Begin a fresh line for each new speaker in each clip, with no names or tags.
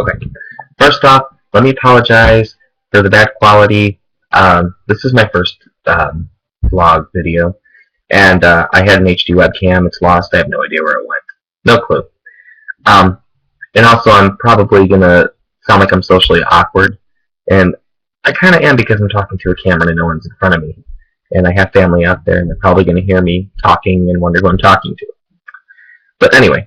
quick. First off, let me apologize for the bad quality. This is my first vlog video, and I had an HD webcam. It's lost. I have no idea where it went. No clue. And also, I'm probably going to sound like I'm socially awkward, and I kind of am because I'm talking to a camera and no one's in front of me. And I have family out there, and they're probably going to hear me talking and wonder who I'm talking to. But anyway,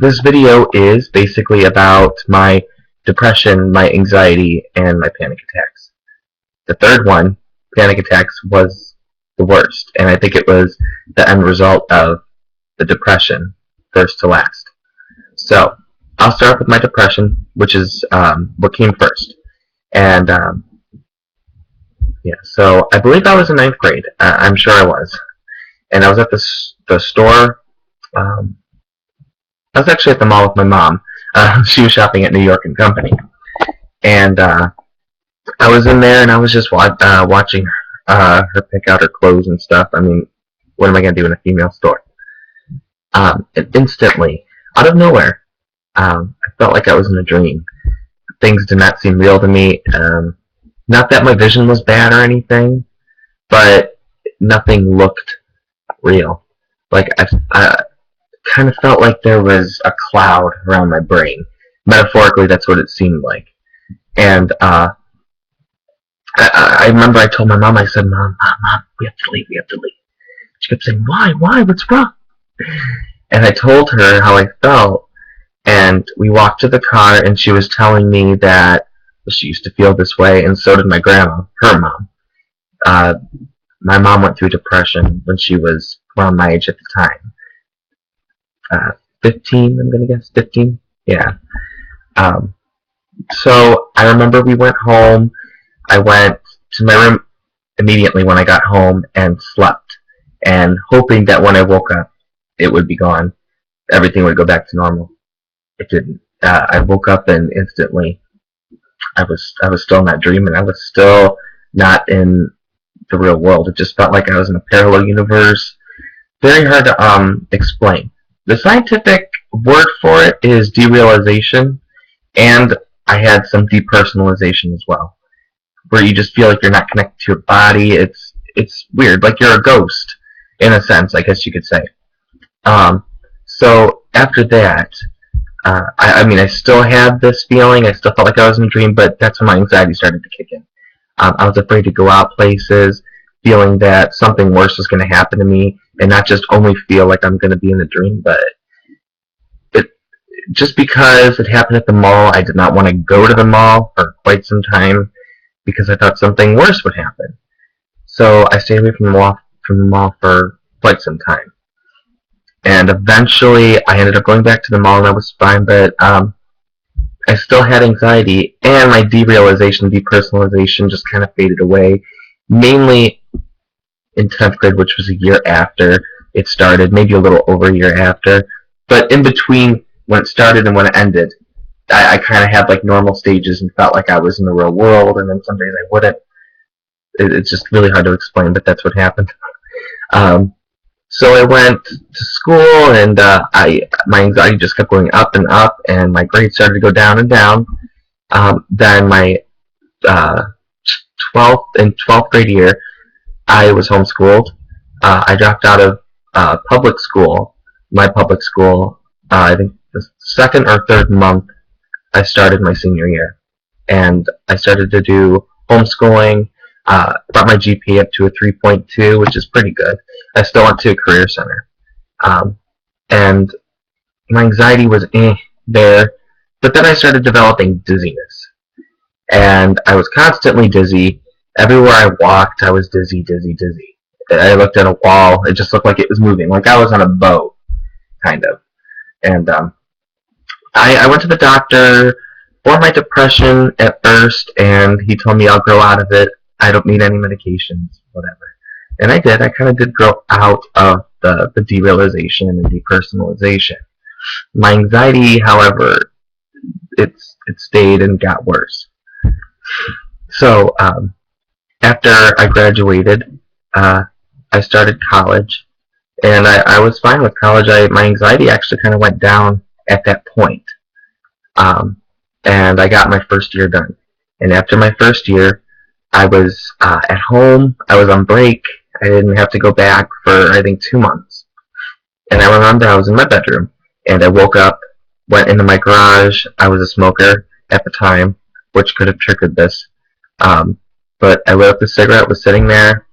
this video is basically about my depression, my anxiety, and my panic attacks. The third one, panic attacks, was the worst, and I think it was the end result of the depression, first to last. So, I'll start with my depression, which is what came first. And yeah, so I believe I was in 9th grade. I'm sure I was. And I was at the store. I was actually at the mall with my mom. She was shopping at New York and Company. And I was in there and I was just watching her pick out her clothes and stuff. I mean, what am I going to do in a female store? And instantly, out of nowhere, I felt like I was in a dream. Things did not seem real to me. Not that my vision was bad or anything, but nothing looked real. Like, I kind of felt like there was a cloud around my brain. Metaphorically, that's what it seemed like. And I remember I told my mom, I said, Mom, we have to leave. She kept saying, why, what's wrong? And I told her how I felt, and we walked to the car, and she was telling me that she used to feel this way, and so did my grandma, her mom. My mom went through depression when she was around my age at the time. 15, I'm going to guess. 15? Yeah. So I remember we went home. I went to my room immediately when I got home and slept, and hoping that when I woke up, it would be gone. Everything would go back to normal. It didn't. I woke up and instantly I was still in that dream, and I was still not in the real world. It just felt like I was in a parallel universe. Very hard to explain. The scientific word for it is derealization, and I had some depersonalization as well, where you just feel like you're not connected to your body. It's weird, like you're a ghost in a sense, I guess you could say. So after that, I mean, I still had this feeling. I still felt like I was in a dream, but that's when my anxiety started to kick in. I was afraid to go out places, feeling that something worse was going to happen to me, and not just only feel like I'm going to be in a dream, but just because it happened at the mall, I did not want to go to the mall for quite some time because I thought something worse would happen. So I stayed away from the mall for quite some time. And eventually, I ended up going back to the mall, and I was fine, but I still had anxiety, and my derealization, depersonalization just kind of faded away, mainly in 10th grade, which was a year after it started, maybe a little over a year after. But in between when it started and when it ended, I kind of had like normal stages and felt like I was in the real world, and then some days I wouldn't. It's just really hard to explain, but that's what happened. So I went to school, and my anxiety just kept going up and up, and my grades started to go down and down. Then my 12th grade year, I was homeschooled. I dropped out of public school. My public school, I think the second or third month I started my senior year, and I started to do homeschooling. Brought my GPA up to a 3.2, which is pretty good. I still went to a career center. And my anxiety was there, but then I started developing dizziness. And I was constantly dizzy. Everywhere I walked, I was dizzy. I looked at a wall, it just looked like it was moving, like I was on a boat, kind of. And I went to the doctor for my depression at first, and he told me I'll grow out of it. I don't need any medications, whatever. And I did. I kind of did grow out of the derealization and depersonalization. My anxiety, however, it stayed and got worse. So after I graduated, I started college, and I was fine with college. My anxiety actually kind of went down at that point. and I got my first year done. And after my first year, I was at home. I was on break. I didn't have to go back for, I think, 2 months. And I remember I was in my bedroom, and I woke up, went into my garage. I was a smoker at the time, which could have triggered this. But I lit up the cigarette, was sitting there,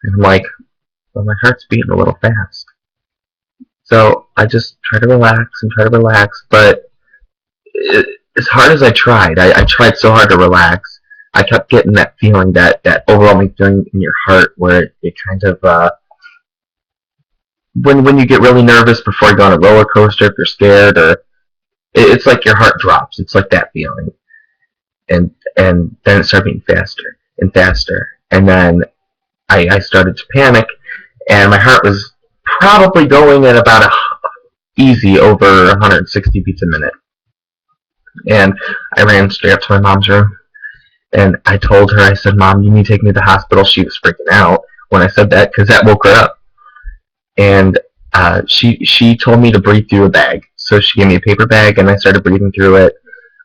and I'm like, well, my heart's beating a little fast. So I just try to relax, but as hard as I tried, I tried so hard to relax. I kept getting that feeling, that overwhelming feeling in your heart, where it kind of, when you get really nervous before you go on a roller coaster, if you're scared, or it's like your heart drops. It's like that feeling, and then it started being faster and faster, and then I started to panic, and my heart was probably going at about easy over 160 beats a minute. And I ran straight up to my mom's room, and I told her, I said, Mom, you need to take me to the hospital. She was freaking out when I said that, because that woke her up. And she told me to breathe through a bag. So she gave me a paper bag, and I started breathing through it.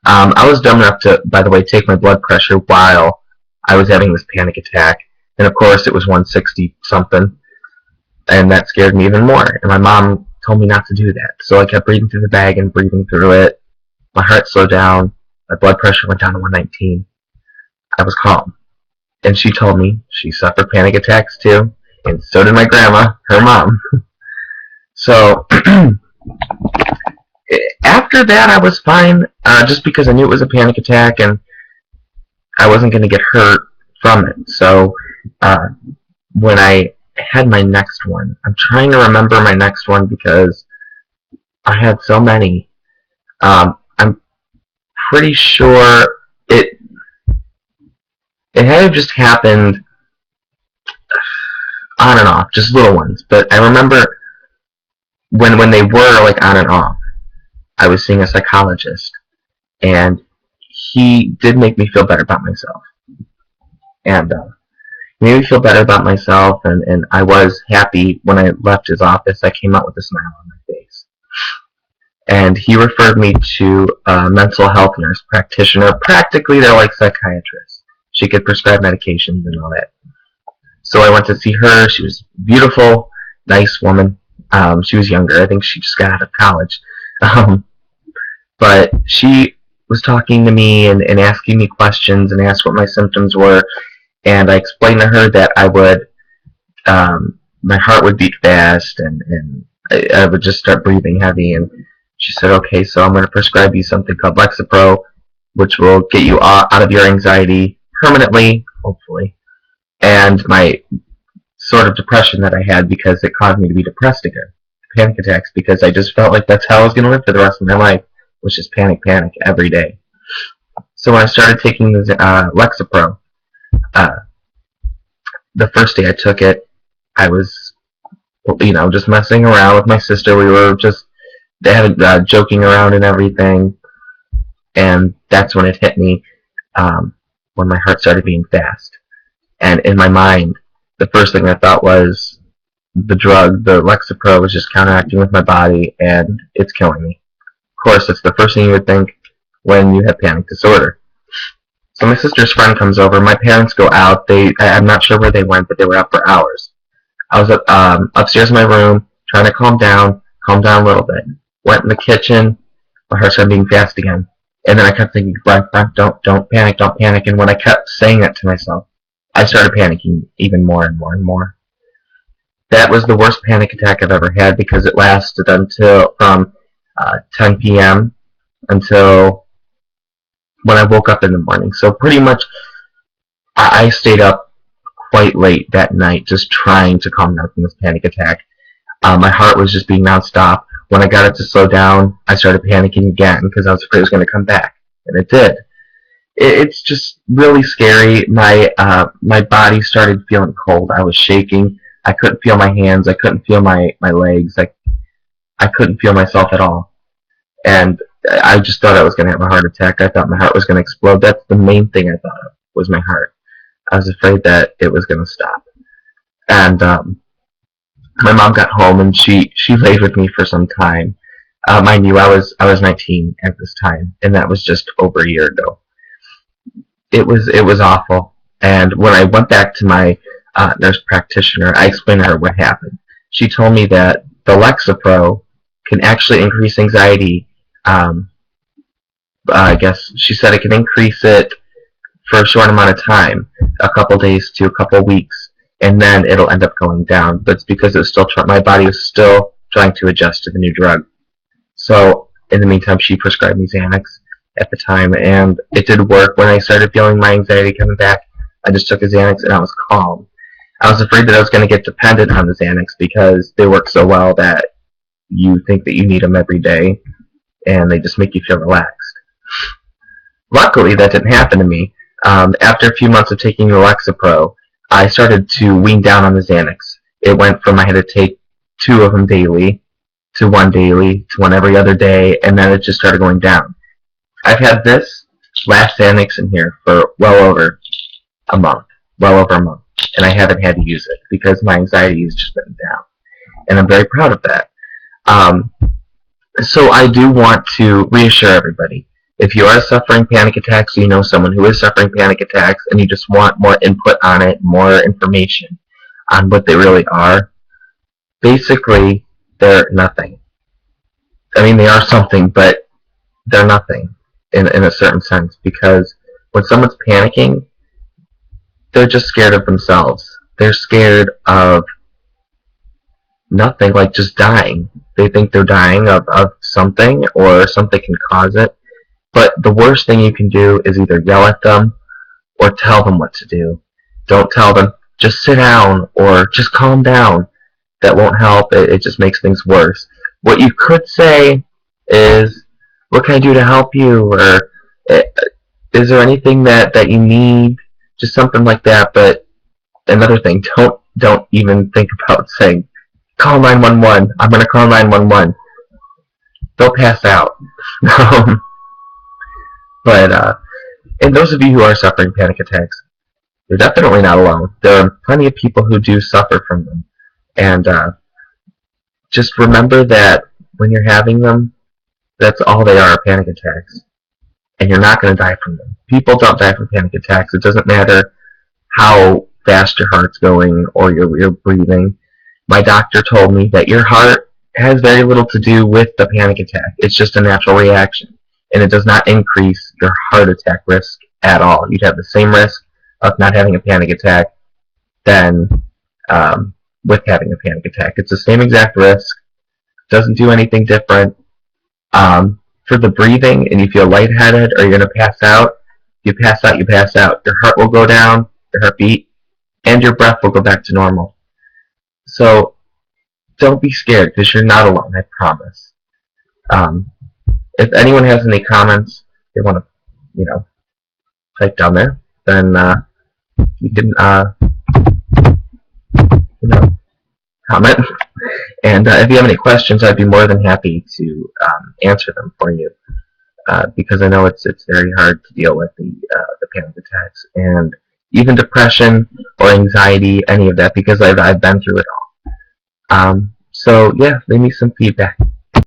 I was dumb enough to, by the way, take my blood pressure while I was having this panic attack. And of course, it was 160 something, and that scared me even more. And my mom told me not to do that. So I kept breathing through the bag and breathing through it. My heart slowed down. My blood pressure went down to 119. I was calm. And she told me she suffered panic attacks too, and so did my grandma, her mom. So after that, I was fine, just because I knew it was a panic attack and I wasn't going to get hurt from it. So when I had my next one, I'm trying to remember my next one because I had so many. I'm pretty sure it had just happened on and off, just little ones. But I remember when they were like on and off, I was seeing a psychologist, and he did make me feel better about myself. And he made me feel better about myself, and I was happy when I left his office. I came out with a smile on my face. And he referred me to a mental health nurse practitioner. Practically, they're like psychiatrists. She could prescribe medications and all that. So I went to see her. She was beautiful, nice woman. She was younger. I think she just got out of college. But she was talking to me and asking me questions and asked what my symptoms were. And I explained to her that I would, my heart would beat fast, and I would just start breathing heavy. And she said, okay, so I'm going to prescribe you something called Lexapro, which will get you out of your anxiety permanently, hopefully, and my sort of depression that I had, because it caused me to be depressed again, panic attacks, because I just felt like that's how I was going to live for the rest of my life, was just panic every day. So when I started taking this Lexapro, the first day I took it, I was, just messing around with my sister. We were just joking around and everything, and that's when it hit me, when my heart started beating fast. And in my mind, the first thing I thought was, the drug, the Lexapro, was just counteracting with my body, and it's killing me. Of course, that's the first thing you would think when you have panic disorder. So my sister's friend comes over. My parents go out. I'm not sure where they went, but they were out for hours. I was upstairs in my room, trying to calm down a little bit. Went in the kitchen. My heart started beating fast again. And then I kept thinking, Frank, don't panic. And when I kept saying that to myself, I started panicking even more and more and more. That was the worst panic attack I've ever had, because it lasted from 10 p.m. until when I woke up in the morning. So pretty much I stayed up quite late that night just trying to calm down from this panic attack. My heart was just beating nonstop. When I got it to slow down, I started panicking again because I was afraid it was going to come back. And it did. It's just really scary. My body started feeling cold. I was shaking. I couldn't feel my hands. I couldn't feel my legs. I couldn't feel myself at all. And I just thought I was going to have a heart attack. I thought my heart was going to explode. That's the main thing I thought of, was my heart. I was afraid that it was going to stop. And my mom got home, and she laid with me for some time. Mind you, I was 19 at this time, and that was just over a year ago. It was awful. And when I went back to my nurse practitioner, I explained to her what happened. She told me that the Lexapro can actually increase anxiety. Um, I guess she said it can increase it for a short amount of time, a couple days to a couple weeks, and then it'll end up going down. But it's because it was still my body was still trying to adjust to the new drug. So in the meantime, she prescribed me Xanax at the time, and it did work. When I started feeling my anxiety coming back, I just took a Xanax and I was calm. I was afraid that I was going to get dependent on the Xanax because they work so well that you think that you need them every day, and they just make you feel relaxed. Luckily, that didn't happen to me. After a few months of taking the Lexapro, I started to wean down on the Xanax. It went from I had to take 2 of them daily to 1 daily to 1 every other day, and then it just started going down. I've had this last Xanax in here for well over a month, and I haven't had to use it because my anxiety has just been down, and I'm very proud of that. Um, so I do want to reassure everybody. If you are suffering panic attacks, you know someone who is suffering panic attacks, and you just want more input on it, more information on what they really are, basically, they're nothing. I mean, they are something, but they're nothing in a certain sense, because when someone's panicking, they're just scared of themselves. They're scared of nothing, like just dying. They think they're dying of something, or something can cause it. But the worst thing you can do is either yell at them or tell them what to do. Don't tell them, just sit down or just calm down. That won't help. It just makes things worse. What you could say is, what can I do to help you? Or is there anything that you need? Just something like that. But another thing, don't even think about saying, call 911. I'm going to call 911. They'll pass out. But and those of you who are suffering panic attacks, you're definitely not alone. There are plenty of people who do suffer from them. And just remember that when you're having them, that's all they are, panic attacks. And you're not going to die from them. People don't die from panic attacks. It doesn't matter how fast your heart's going or your breathing. My doctor told me that your heart has very little to do with the panic attack. It's just a natural reaction. And it does not increase your heart attack risk at all. You'd have the same risk of not having a panic attack than with having a panic attack. It's the same exact risk. Doesn't do anything different. For the breathing, and you feel lightheaded or you're going to pass out, you pass out, you pass out. Your heart will go down, your heartbeat, and your breath will go back to normal. So don't be scared, because you're not alone, I promise. If anyone has any comments they want to, type down there, then you can, comment. And if you have any questions, I'd be more than happy to answer them for you, because I know it's very hard to deal with the panic attacks and even depression or anxiety, any of that, because I've been through it all. So yeah, leave me some feedback.